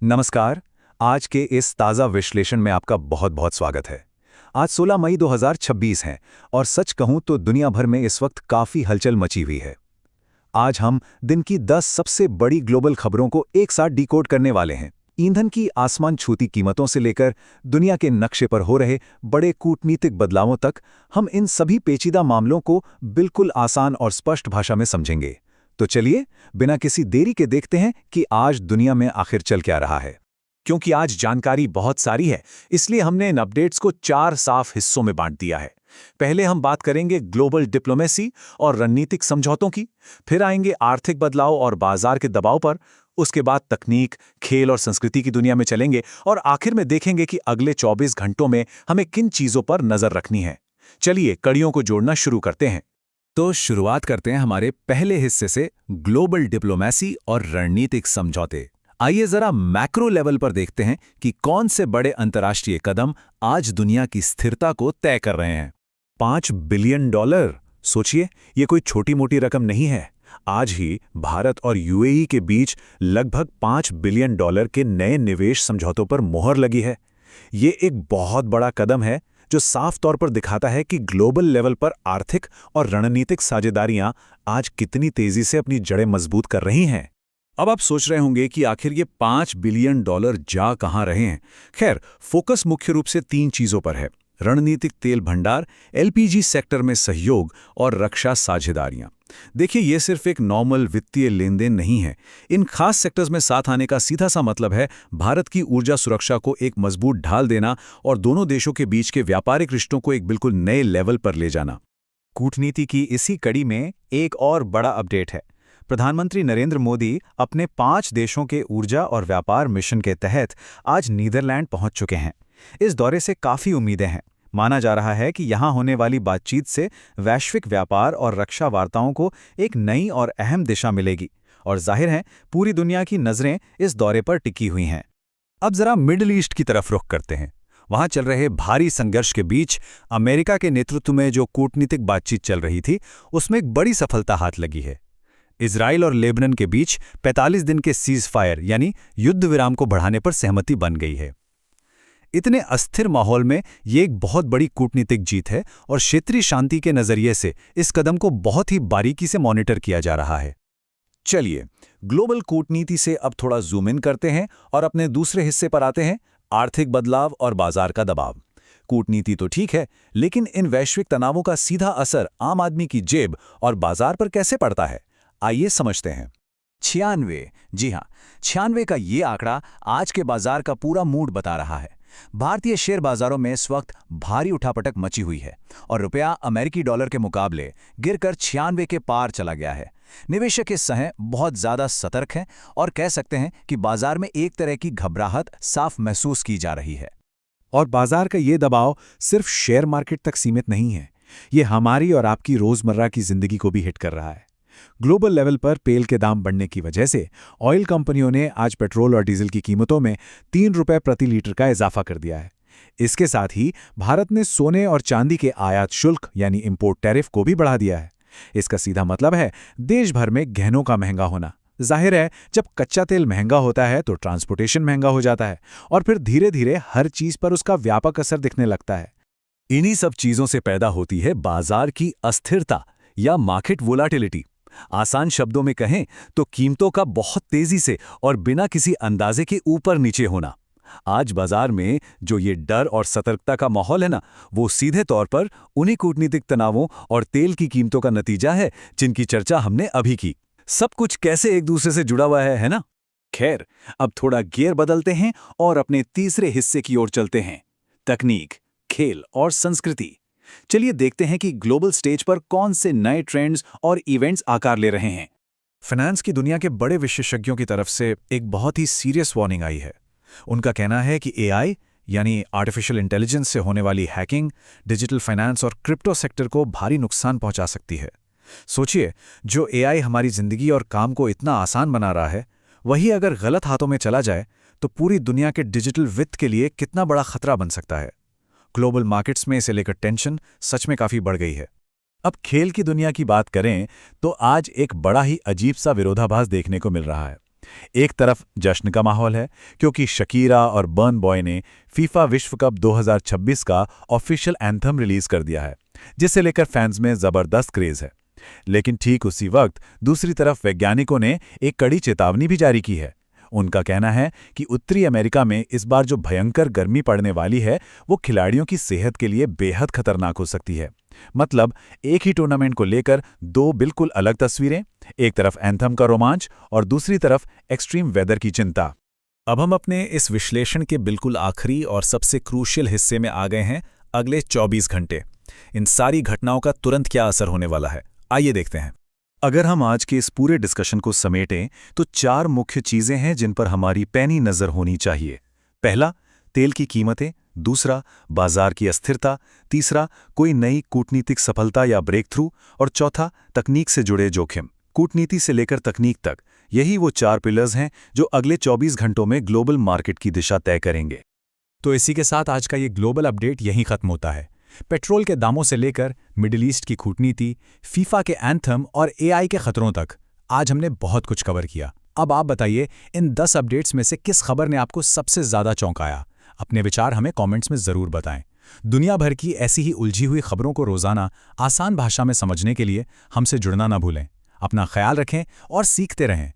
नमस्कार। आज के इस ताज़ा विश्लेषण में आपका बहुत बहुत स्वागत है। आज 16 मई 2026 है और सच कहूं तो दुनिया भर में इस वक्त काफ़ी हलचल मची हुई है। आज हम दिन की 10 सबसे बड़ी ग्लोबल खबरों को एक साथ डिकोड करने वाले हैं। ईंधन की आसमान छूती कीमतों से लेकर दुनिया के नक्शे पर हो रहे बड़े कूटनीतिक बदलावों तक, हम इन सभी पेचीदा मामलों को बिल्कुल आसान और स्पष्ट भाषा में समझेंगे। तो चलिए, बिना किसी देरी के देखते हैं कि आज दुनिया में आखिर चल क्या रहा है। क्योंकि आज जानकारी बहुत सारी है, इसलिए हमने इन अपडेट्स को 4 साफ हिस्सों में बांट दिया है। पहले हम बात करेंगे ग्लोबल डिप्लोमेसी और रणनीतिक समझौतों की, फिर आएंगे आर्थिक बदलाव और बाजार के दबाव पर, उसके बाद तकनीक, खेल और संस्कृति की दुनिया में चलेंगे और आखिर में देखेंगे कि अगले 24 घंटों में हमें किन चीजों पर नजर रखनी है। चलिए कड़ियों को जोड़ना शुरू करते हैं। तो शुरुआत करते हैं हमारे पहले हिस्से से, ग्लोबल डिप्लोमेसी और रणनीतिक समझौते। आइए जरा मैक्रो लेवल पर देखते हैं कि कौन से बड़े अंतर्राष्ट्रीय कदम आज दुनिया की स्थिरता को तय कर रहे हैं। $5 बिलियन, सोचिए, ये कोई छोटी मोटी रकम नहीं है। आज ही भारत और यूएई के बीच लगभग $5 बिलियन के नए निवेश समझौतों पर मोहर लगी है। ये एक बहुत बड़ा कदम है जो साफ तौर पर दिखाता है कि ग्लोबल लेवल पर आर्थिक और रणनीतिक साझेदारियां आज कितनी तेजी से अपनी जड़ें मजबूत कर रही हैं। अब आप सोच रहे होंगे कि आखिर ये $5 बिलियन जा कहां रहे हैं। खैर, फोकस मुख्य रूप से 3 चीजों पर है: रणनीतिक तेल भंडार, एलपीजी सेक्टर में सहयोग और रक्षा साझेदारियां। देखिए, ये सिर्फ एक नॉर्मल वित्तीय लेन देन नहीं है। इन खास सेक्टर्स में साथ आने का सीधा सा मतलब है भारत की ऊर्जा सुरक्षा को एक मजबूत ढाल देना और दोनों देशों के बीच के व्यापारिक रिश्तों को एक बिल्कुल नए लेवल पर ले जाना। कूटनीति की इसी कड़ी में एक और बड़ा अपडेट है। प्रधानमंत्री नरेंद्र मोदी अपने 5 देशों के ऊर्जा और व्यापार मिशन के तहत आज नीदरलैंड पहुंच चुके हैं। इस दौरे से काफ़ी उम्मीदें हैं। माना जा रहा है कि यहां होने वाली बातचीत से वैश्विक व्यापार और रक्षा वार्ताओं को एक नई और अहम दिशा मिलेगी, और जाहिर है पूरी दुनिया की नज़रें इस दौरे पर टिकी हुई हैं। अब जरा मिडिल ईस्ट की तरफ रुख करते हैं। वहां चल रहे भारी संघर्ष के बीच अमेरिका के नेतृत्व में जो कूटनीतिक बातचीत चल रही थी, उसमें एक बड़ी सफलता हाथ लगी है। इजराइल और लेबनान के बीच 45 दिन के सीज फायर यानी युद्ध विराम को बढ़ाने पर सहमति बन गई है। इतने अस्थिर माहौल में ये एक बहुत बड़ी कूटनीतिक जीत है और क्षेत्रीय शांति के नजरिए से इस कदम को बहुत ही बारीकी से मॉनिटर किया जा रहा है। चलिए, ग्लोबल कूटनीति से अब थोड़ा जूम इन करते हैं और अपने दूसरे हिस्से पर आते हैं, आर्थिक बदलाव और बाजार का दबाव। कूटनीति तो ठीक है, लेकिन इन वैश्विक तनावों का सीधा असर आम आदमी की जेब और बाजार पर कैसे पड़ता है, आइए समझते हैं। 96, जी हाँ, 96 का ये आंकड़ा आज के बाजार का पूरा मूड बता रहा है। भारतीय शेयर बाजारों में इस वक्त भारी उठापटक मची हुई है और रुपया अमेरिकी डॉलर के मुकाबले गिरकर 96 के पार चला गया है। निवेशक इस समय बहुत ज्यादा सतर्क हैं और कह सकते हैं कि बाजार में एक तरह की घबराहट साफ महसूस की जा रही है। और बाजार का ये दबाव सिर्फ शेयर मार्केट तक सीमित नहीं है, ये हमारी और आपकी रोजमर्रा की जिंदगी को भी हिट कर रहा है। ग्लोबल लेवल पर तेल के दाम बढ़ने की वजह से ऑयल कंपनियों ने आज पेट्रोल और डीजल की कीमतों में ₹3 प्रति लीटर का इजाफा कर दिया है। इसके साथ ही भारत ने सोने और चांदी के आयात शुल्क यानी इंपोर्ट टैरिफ को भी बढ़ा दिया है। इसका सीधा मतलब है देश भर में गहनों का महंगा होना। जाहिर है, जब कच्चा तेल महंगा होता है तो ट्रांसपोर्टेशन महंगा हो जाता है और फिर धीरे धीरे हर चीज पर उसका व्यापक असर दिखने लगता है। इन्हीं सब चीजों से पैदा होती है बाजार की अस्थिरता या मार्केट वोलाटिलिटी। आसान शब्दों में कहें तो कीमतों का बहुत तेजी से और बिना किसी अंदाजे के ऊपर नीचे होना। आज बाजार में जो ये डर और सतर्कता का माहौल है ना, वो सीधे तौर पर उन्हीं कूटनीतिक तनावों और तेल की कीमतों का नतीजा है जिनकी चर्चा हमने अभी की। सब कुछ कैसे एक दूसरे से जुड़ा हुआ है ना? खैर, अब थोड़ा गियर बदलते हैं और अपने तीसरे हिस्से की ओर चलते हैं, तकनीक, खेल और संस्कृति। चलिए देखते हैं कि ग्लोबल स्टेज पर कौन से नए ट्रेंड्स और इवेंट्स आकार ले रहे हैं। फाइनेंस की दुनिया के बड़े विशेषज्ञों की तरफ से एक बहुत ही सीरियस वार्निंग आई है। उनका कहना है कि एआई यानी आर्टिफिशियल इंटेलिजेंस से होने वाली हैकिंग डिजिटल फाइनेंस और क्रिप्टो सेक्टर को भारी नुकसान पहुंचा सकती है। सोचिए, जो एआई हमारी जिंदगी और काम को इतना आसान बना रहा है, वही अगर गलत हाथों में चला जाए तो पूरी दुनिया के डिजिटल वित्त के लिए कितना बड़ा खतरा बन सकता है। ग्लोबल मार्केट्स में इसे लेकर टेंशन सच में काफी बढ़ गई है। अब खेल की दुनिया की बात करें तो आज एक बड़ा ही अजीब सा विरोधाभास देखने को मिल रहा है। एक तरफ जश्न का माहौल है क्योंकि शकीरा और बर्न बॉय ने फीफा विश्व कप 2026 का ऑफिशियल एंथम रिलीज कर दिया है, जिसे लेकर फैंस में जबरदस्त क्रेज है। लेकिन ठीक उसी वक्त दूसरी तरफ वैज्ञानिकों ने एक कड़ी चेतावनी भी जारी की है। उनका कहना है कि उत्तरी अमेरिका में इस बार जो भयंकर गर्मी पड़ने वाली है वो खिलाड़ियों की सेहत के लिए बेहद खतरनाक हो सकती है। मतलब एक ही टूर्नामेंट को लेकर दो बिल्कुल अलग तस्वीरें, एक तरफ एंथम का रोमांच और दूसरी तरफ एक्सट्रीम वेदर की चिंता। अब हम अपने इस विश्लेषण के बिल्कुल आखिरी और सबसे क्रूशियल हिस्से में आ गए हैं, अगले 24 घंटे। इन सारी घटनाओं का तुरंत क्या असर होने वाला है, आइए देखते हैं। अगर हम आज के इस पूरे डिस्कशन को समेटें तो 4 मुख्य चीजें हैं जिन पर हमारी पैनी नजर होनी चाहिए। पहला, तेल की कीमतें। दूसरा, बाजार की अस्थिरता। तीसरा, कोई नई कूटनीतिक सफलता या ब्रेक थ्रू। और चौथा, तकनीक से जुड़े जोखिम। कूटनीति से लेकर तकनीक तक, यही वो 4 पिलर्स हैं जो अगले 24 घंटों में ग्लोबल मार्केट की दिशा तय करेंगे। तो इसी के साथ आज का ये ग्लोबल अपडेट यहीं खत्म होता है। पेट्रोल के दामों से लेकर मिडिल ईस्ट की कूटनीति, फीफा के एंथम और एआई के खतरों तक आज हमने बहुत कुछ कवर किया। अब आप बताइए, इन 10 अपडेट्स में से किस खबर ने आपको सबसे ज्यादा चौंकाया? अपने विचार हमें कमेंट्स में जरूर बताएं। दुनिया भर की ऐसी ही उलझी हुई खबरों को रोजाना आसान भाषा में समझने के लिए हमसे जुड़ना ना भूलें। अपना ख्याल रखें और सीखते रहें।